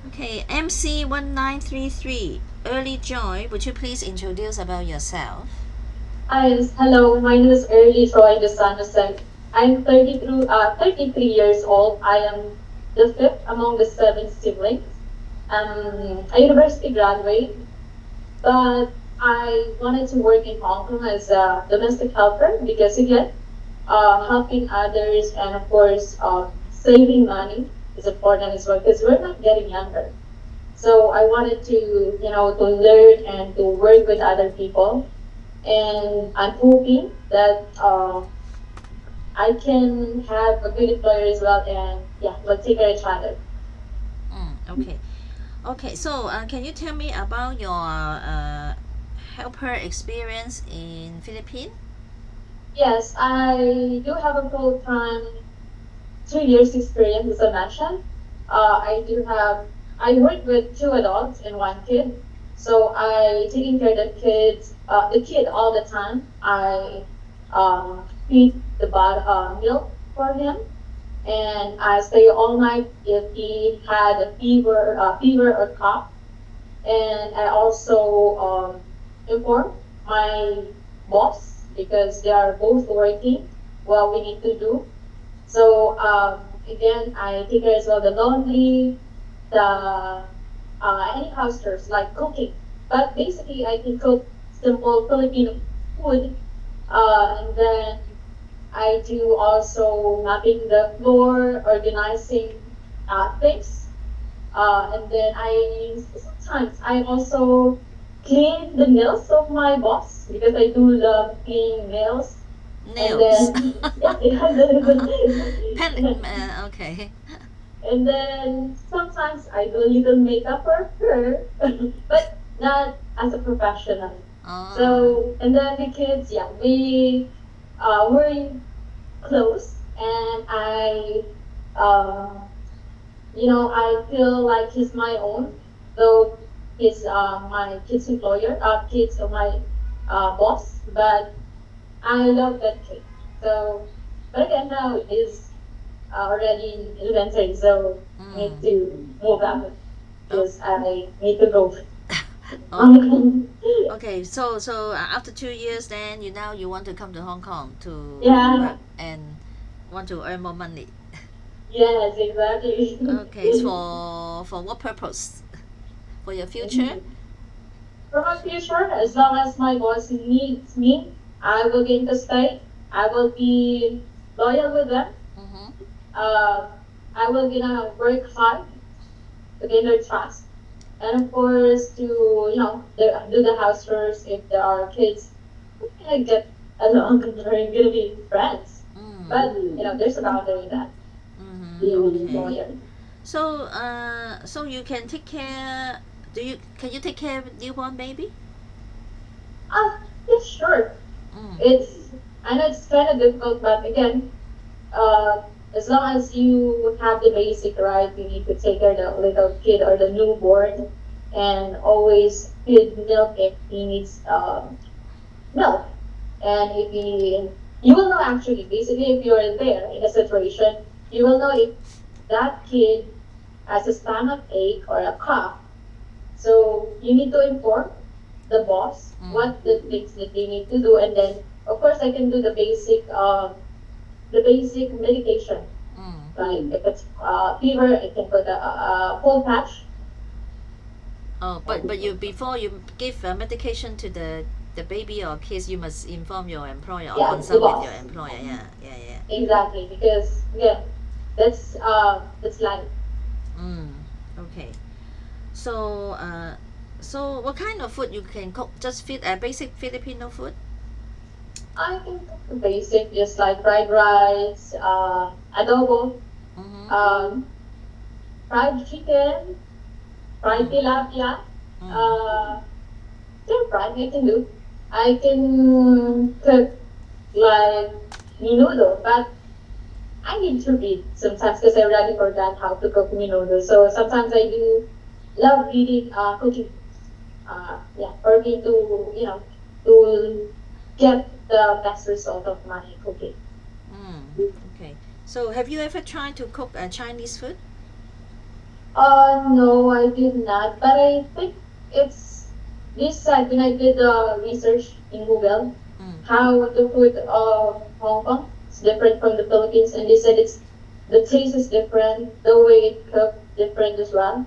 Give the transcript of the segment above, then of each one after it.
Okay, MC1933, Early Joy, would you please introduce about yourself? Hi, hello. My name is Early Troy de San Jose. I'm 33 years old. I am the fifth among the seven siblings. A university graduate, but I wanted to work in Hong Kong as a domestic helper because again, helping others and of course, saving money is important as well because we're not getting younger. So I wanted to learn and to work with other people, and I'm hoping that I can have a good employer as well, and yeah, we'll take care of each other. Okay. Okay, so can you tell me about your helper experience in Philippines? Yes, I do have a full time 2 years experience as I mentioned. I work with two adults and one kid, so I taking care of the kid all the time. I feed the milk for him, and I stay all night if he had a fever or cough. And I also inform my boss because they are both working what we need to do. So again, I take care as well the laundry, the any house chores like cooking. But basically, I can cook simple Filipino food, and then I do also mopping the floor, organizing things, and then I sometimes I also clean the nails of my boss because I do love cleaning nails. And Nails. then yeah, yeah, Okay. and then sometimes I do a little makeup for her, but not as a professional. Oh. So and then the kids, yeah, we were close, and uh, I feel like he's my own, though he's my kid's employer, kids of my boss, but I love that kid. So, but again, now he's already in elementary, so I need Mm. to move out Oh, because I need to go. oh, okay. So after 2 years, then you want to come to Hong Kong to Yeah, work and want to earn more money. yes, exactly. Okay, it's for what purpose? For your future? Mhm. For my future, as long as my boss needs me, I will going to stay. I will be loyal with them. Mm-hmm. Uh, I will gonna work hard to gain their trust, and of course to do the house chores if there are kids. We're gonna get along and we're gonna be friends. But there's a boundary in that. Mm-hmm. Being Okay. loyal. So you can take care. Can you take care of newborn baby? Yeah, sure. Mm. It's I know it's kind of difficult, but again, uh, as long as you have the basic right, you need to take care of the little kid or the newborn, and always feed milk if he needs milk. And if you will know actually, basically, if you're there in a situation, you will know if that kid has a stomach ache or a cough. So you need to inform the boss Mm. what the things that they need to do, and then of course I can do the basic medication. Mm. Like if it's fever, I can put a cold patch. Oh, but you before you give medication to the baby or kids, you must inform your employer or Yeah, the consult with your boss. employer. Yeah, yeah, yeah. Exactly, because again, that's life. Mm. Okay. So so what kind of food you can cook? Just basic Filipino food. I can cook the basic, just like fried rice, adobo, Mm-hmm. um, fried chicken, fried Mm. tilapia, Mm. uh, stir fry I can do. I can cook like menudo, but I need to read sometimes because I already forgot how to cook menudo. So sometimes I do love reading cooking books. Yeah, for me to get the best result of my cooking. Mm. Okay. So have you ever tried to cook Chinese food? No, I did not. But I think it's this side when I did research in Google, Mm. how the food of Hong Kong is different from the Philippines, and they said it's the taste is different, the way it cooked different as well.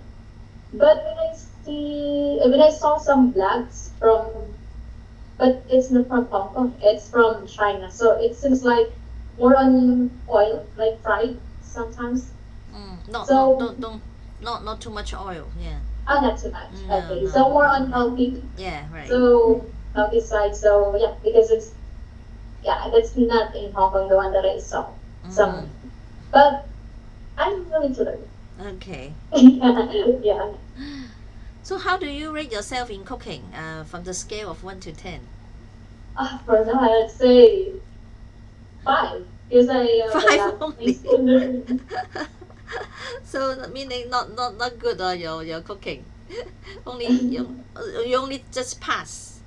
But when I saw some vlogs from, but it's not from Hong Kong, it's from China, so it seems like more on oil, like fried sometimes. Mm. No, no, So don't, not too much oil. Yeah. not too much. No, Okay, no, so more no. unhealthy. Yeah, right. So healthy side. So yeah, because it's yeah, that's not in Hong Kong the one that I saw. Mm. Some, but I'm willing to learn. Okay. Yeah. So how do you rate yourself in cooking? From the scale of 1 to 10. For now, I'd say five because I have a Five lot of only. things to learn. So that meaning not good your cooking. Only you only just pass.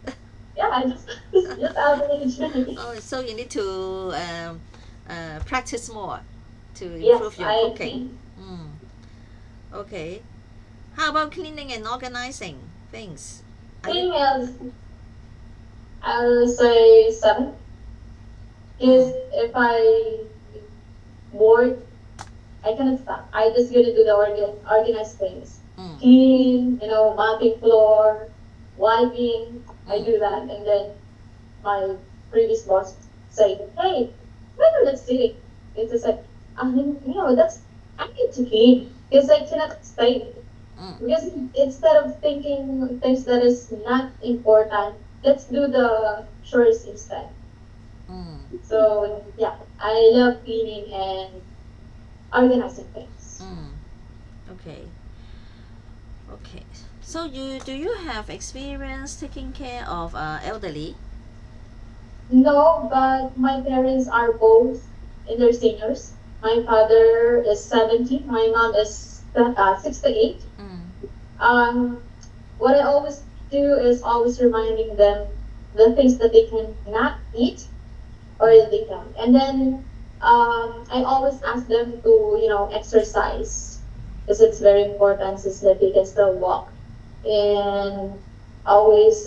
Yeah, I just average. Oh, so you need to practice more to improve Yes, your I cooking. agree. Mm, okay. How about cleaning and organizing things? Are you? Thing is, I'll say seven because Mm, if I bored I cannot stop. I just gonna do the organized things. mm, Clean, mopping floor, wiping. I mm, do that, and then my previous boss say, "Hey, why are you sitting?" It's just like, that's I need to clean because I cannot stay. mm, Because instead of thinking things that is not important, let's do the chores instead. mm, So yeah, I love cleaning and organizing things. mm. Okay. Okay. So you do you have experience taking care of elderly? No, but my parents are both in their seniors. My father is 70, my mom is 68. Mm, Um, what I always do is always reminding them the things that they cannot eat or they can. And then I always ask them to, exercise because it's very important since that they can still walk. And always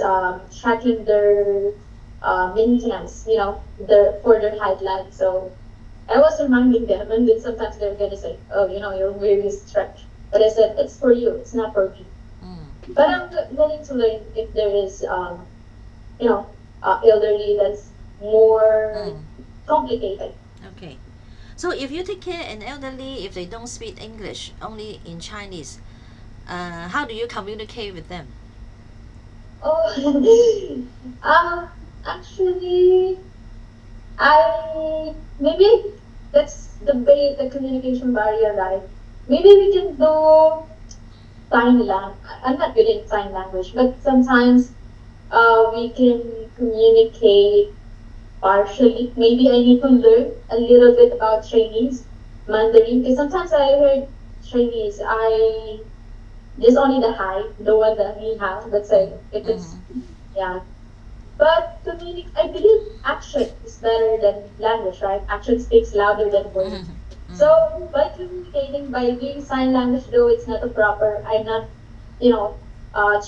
tracking their maintenance, for their height lag. So I was reminding them, and then sometimes they're gonna say, "Oh, you're really strict." But I said, "It's for you. It's not for me." mm, But I'm willing to learn if there is, you know, elderly that's more mm. complicated. Okay. So if you take care an elderly, if they don't speak English, only in Chinese, how do you communicate with them? Oh, actually, I maybe that's the communication barrier, right? Maybe we can do sign language. I'm not good in sign language, but sometimes we can communicate partially. Maybe I need to learn a little bit about Chinese, Mandarin, because sometimes I heard Chinese. I just only the hi, the one that we have. Let's Mm, say if it's mm-hmm, yeah. But communicate, I believe action is better than language, right? Action speaks louder than words. mm-hmm, So by communicating, by doing sign language, though it's not a proper, I'm not, you know,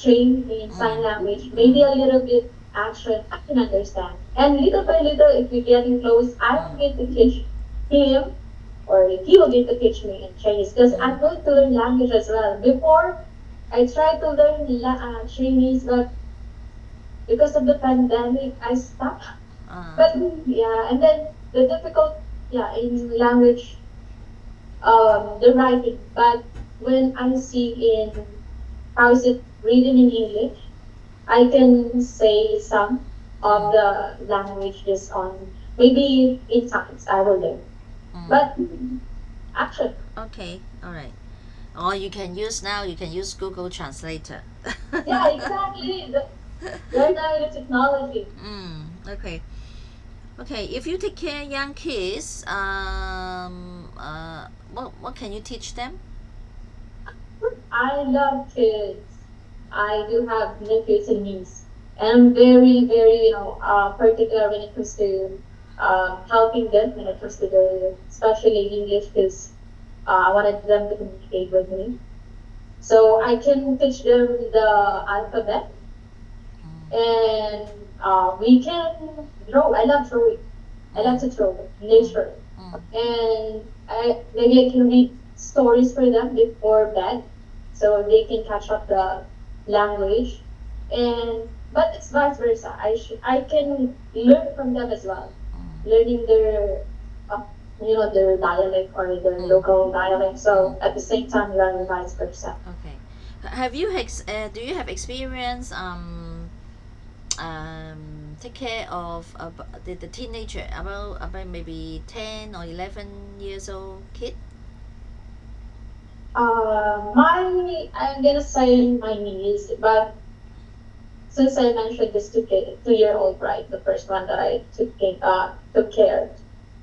trained in sign language. mm, Maybe mm, a little bit action, I can understand. And little by little, if we're getting close, I will get to teach him, or he will get to teach me in Chinese, because I'm going to learn language as well. Before, I tried to learn Chinese, but because of the pandemic, I stopped. uh, But yeah, and then the difficult, yeah, in language, the writing. But when I see in how is it written in English, I can say some of mm, the languages on maybe in times I will learn. But mm. action, Okay, all right. Or you can use now. You can use Google Translator. yeah, exactly. Right now the technology. Okay. Okay. If you take care young kids, what can you teach them? I love kids. I do have nephews and nieces, and I'm very, very, particular when it comes to helping them when it comes to their, especially English, because I wanted them to communicate with me. So I can teach them the alphabet, Mm, and we can draw. I love drawing. I love mm, to draw mm, nature, mm, and maybe I can read stories for them before bed, so they can catch up the language. And but it's vice versa. I can learn from them as well, mm, learning their uh, their dialect or their mm, local dialect. mm. So at the same time, learn vice versa. Okay. Have you do you have experience take care of the teenager about maybe 10 or 11 years old kid? I'm gonna say my niece, but since I mentioned this 2 year old, right, the first one that I took care,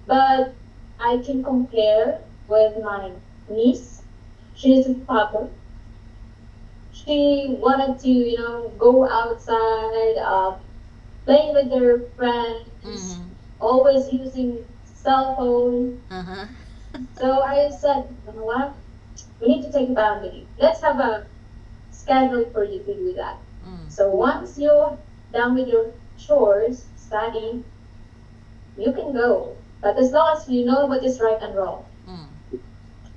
but I can compare with my niece. She's a toddler. She wanted to, go outside, playing with her friends, Mm-hmm. always using cell phone. Uh-huh. So I said, you know what? We need to take a boundary. Let's have a schedule for you to do that. Mm, So once you're done with your chores, study, you can go. But as long as you know what is right and wrong. mm,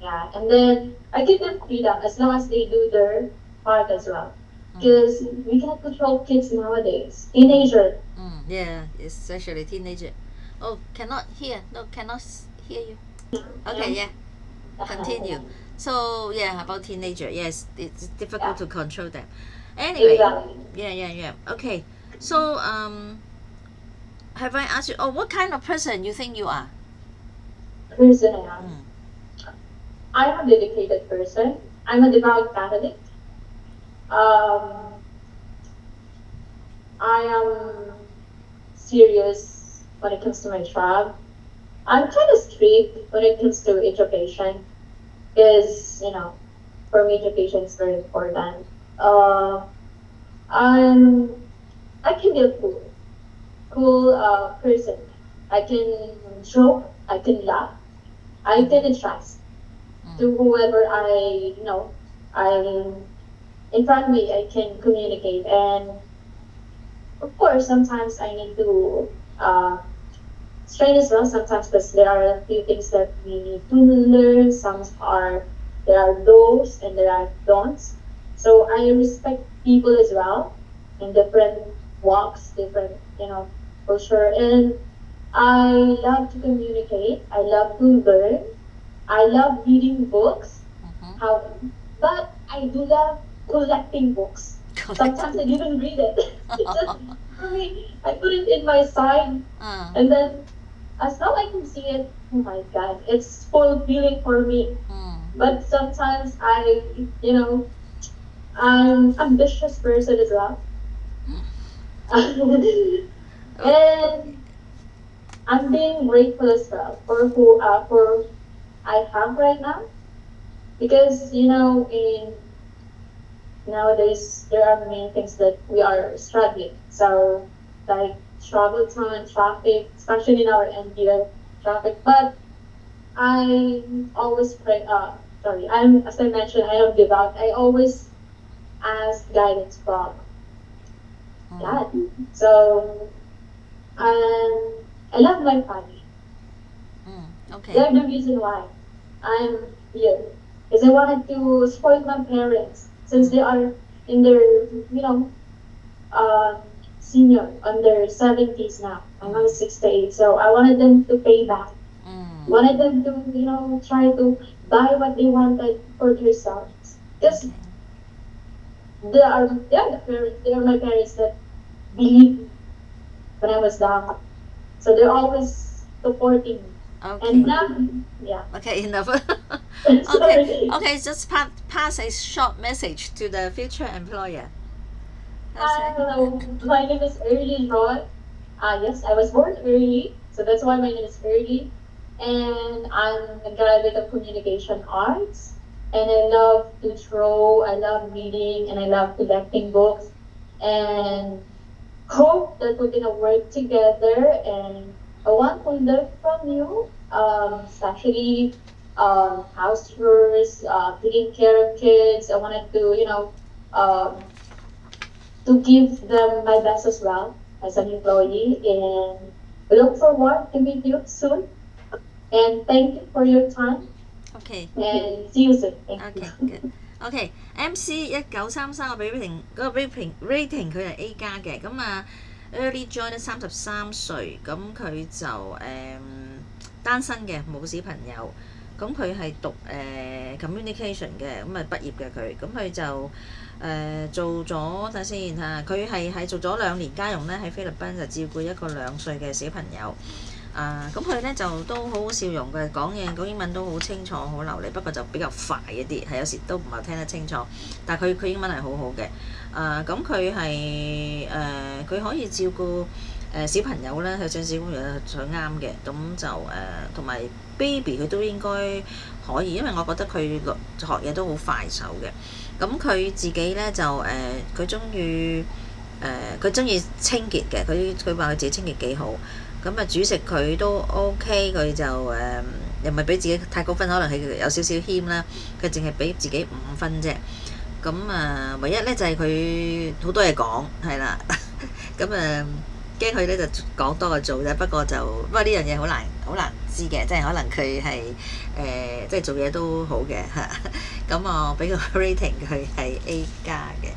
Yeah. And then I give them freedom as long as they do their part as well. mm, Because we cannot control kids nowadays. mm, Teenager. yeah, especially teenager. Oh, cannot hear. No, cannot hear you. Okay, Yeah. yeah. Continue. So yeah, about teenager. Yes, it's difficult Yeah. to control them. Anyway, Exactly. yeah, yeah, yeah. Okay. So have I asked you? Oh, what kind of person you think you are? Person I am. Mm, I'm a dedicated person. I'm a devout Catholic. Um, I am serious when it comes to my job. I'm kind of strict when it comes to education because, for me, education is very important. I'm, I can be a cool person. I can joke, I can laugh, I can mm-hmm, entrust to mm, whoever I'm in front of me, I can communicate. And of course, sometimes I need to strain as well sometimes because there are a few things that we need to learn. There are do's and there are don'ts. So I respect people as well in different walks, different, culture. And I love to communicate. I love to learn. I love reading books. mm-hmm. How, but I do love collecting books. Correct. Sometimes I didn't read it. It's just for me. I put it in my side, uh, and then as long as I can see it, oh my god, it's fulfilling for me. mm, But sometimes I'm ambitious person as well. okay. And I'm being grateful as well for I have right now because in nowadays there are many things that we are struggling. So like travel time, traffic, especially in our end here, traffic. But I always pray. As I mentioned, I am devout. I always ask guidance from God. Mm, So I love my family. okay. They're the reason why I'm here. Because I wanted to support my parents since they Mm, are in their, uh, senior, on their 70s now. I'm only mm, 68. So I wanted them to pay back. Wanted mm, them to, try to buy what they wanted for themselves. Because okay. they are they are my parents that believed me when I was down. So they're always supporting me. And Okay. now, yeah. Okay, enough. Okay, Sorry. okay, just pass a short message to the future employer. Okay. Hello, my name is Early Ron. Yes, I was born early, so that's why my name is Early. And I'm a graduate of communication arts. And I love to draw, I love reading, and I love collecting books. And hope that we're gonna work together. And I want to learn from you, especially house chores, taking care of kids. I wanted to, to give them my best as well as an employee. And we look forward to meet you soon. And thank you for your time. OK And see you soon. Thank you. OK good OK，MC 1933我俾 rating 嗰個 rating 佢係 A 加嘅，咁early join 咧33歲，咁佢就單身嘅，冇小朋友，咁佢係讀communication 嘅，咁畢業嘅佢，咁佢就做咗睇先嚇，佢係做咗2年家傭咧，喺菲律賓就照顧一個2歲嘅小朋友。咁佢咧就都好好笑容嘅，講英文都好清楚好流利，不過就比較快一啲，係有時都唔係聽得清楚，但係佢英文係好好嘅。咁佢係佢可以照顧小朋友咧，佢上小朋友上啱嘅，咁就同埋 baby 佢都應該可以，因為我覺得佢學嘢都好快手嘅。咁佢自己咧就佢中意清潔嘅，佢話佢自己清潔幾好。咁煮食佢都 OK，佢就又唔係俾自己太高分，可能係有少少謙啦。佢淨係俾自己5分啫。咁唯一咧就係佢好多嘢講，係啦。咁驚佢咧就講多過做啫。不過呢樣嘢好難知嘅，即係可能佢係即係做嘢都好嘅嚇。咁我俾個 rating 佢係 A 加嘅。